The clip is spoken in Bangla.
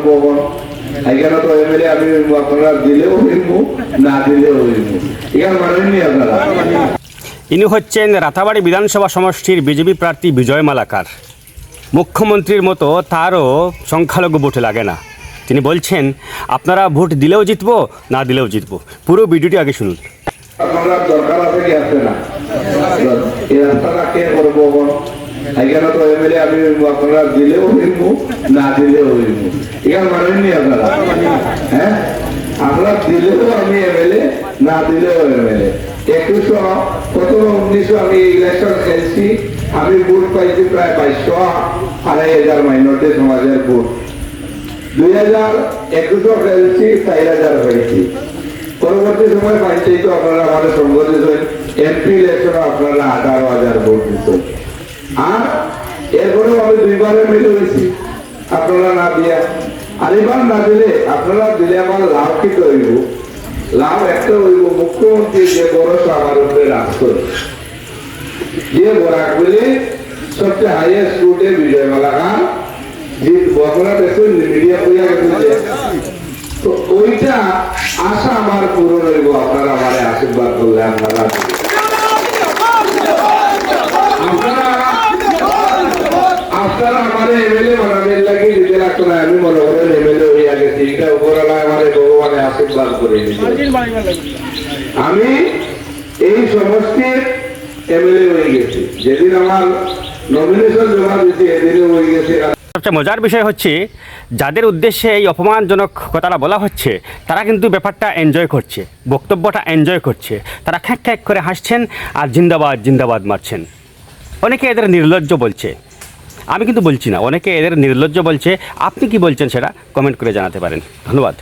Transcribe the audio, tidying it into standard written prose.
করবো এখানে তো এমএলএ আমি আপনারা দিলেও হইমু না দিলেও হইমু এখানে মানেননি আপনারা। ইনি হচ্ছেন রাতাবাড়ি বিধানসভা সমষ্টির বিজেপি প্রার্থী বিজয় মালাকার। মুখ্যমন্ত্রীর মতো তারও সংখ্যালঘু ভোটে লাগে না। তিনি বলছেন আপনারা ভোট দিলেও জিতবো না দিলেও জিতবো। পুরো ভিডিওটি আগে শুনুন। আপনারা দরকার আছে কি আছে না এই রাস্তাটা কে করবো এখানে তো এমএলএ আমি আপনারা দিলেও হইমু না দিলেও হইমু এখানে মানেননি আপনারা। হ্যাঁ আমরা দিলেও আমি এমএলএ না দিলেও এমএলএ। 1919 আমি ইলেকশন খেলছি, আমি ভোট পাইছি প্রায় 22,000 মাইনরিটি সমাজের ভোট। 2021 খেলছি 4,000 হয়েছি। পরবর্তী সময় পঞ্চায়েত আপনারা আমাদের সংগঠিত এমপি ইলেকশন আপনারা 18,000 ভোট দিচ্ছেন। আর এরপরেও আমি 2বার এমএলএ হয়েছি আপনারা না দিয়া। আরেকবার না দিলে আপনারা দিলে আমার লাভ কি হইব? লাভ একটা হইব মুখ্যমন্ত্রী যে ভরসা আমার উপরে রাখতো, যে বরাকগুলি সবচেয়ে হাইয়েস্ট রুটে বিজয় মালাকার জিতবো। আপনারা দেখুন মিডিয়া কইয়া গেছে, তো ওইটা আশা আমার পূরণ হইব আপনারা আমার আশীর্বাদ করলে। আপনারা আমার এমএলএ বানাবেন লাগে দিতে লাগতো না। আমি মনে করেন এমএলএ হইয়া গেছি, এটা উপরওয়ালা আমার ভগবানে আশীর্বাদ করে আমি এই সমষ্টির এমএলএ হয়ে গেছি। যেদিন আমার নমিনেশন জমা দিচ্ছি এদিনও হয়ে গেছে। সবচেয়ে মজার বিষয় হচ্ছে যাদের উদ্দেশ্যে এই অপমানজনক কথাটা বলা হচ্ছে তারা কিন্তু ব্যাপারটা এনজয় করছে, বক্তব্যটা এনজয় করছে। তারা খ্যাঁক খ্যাঁক করে হাসছেন আর জিন্দাবাদ জিন্দাবাদ মারছেন। অনেকে এদের নির্লজ্জ বলছে, আমি কিন্তু বলছি না, অনেকে এদের নির্লজ্জ বলছে। আপনি কি বলছেন সেটা কমেন্ট করে জানাতে পারেন। ধন্যবাদ।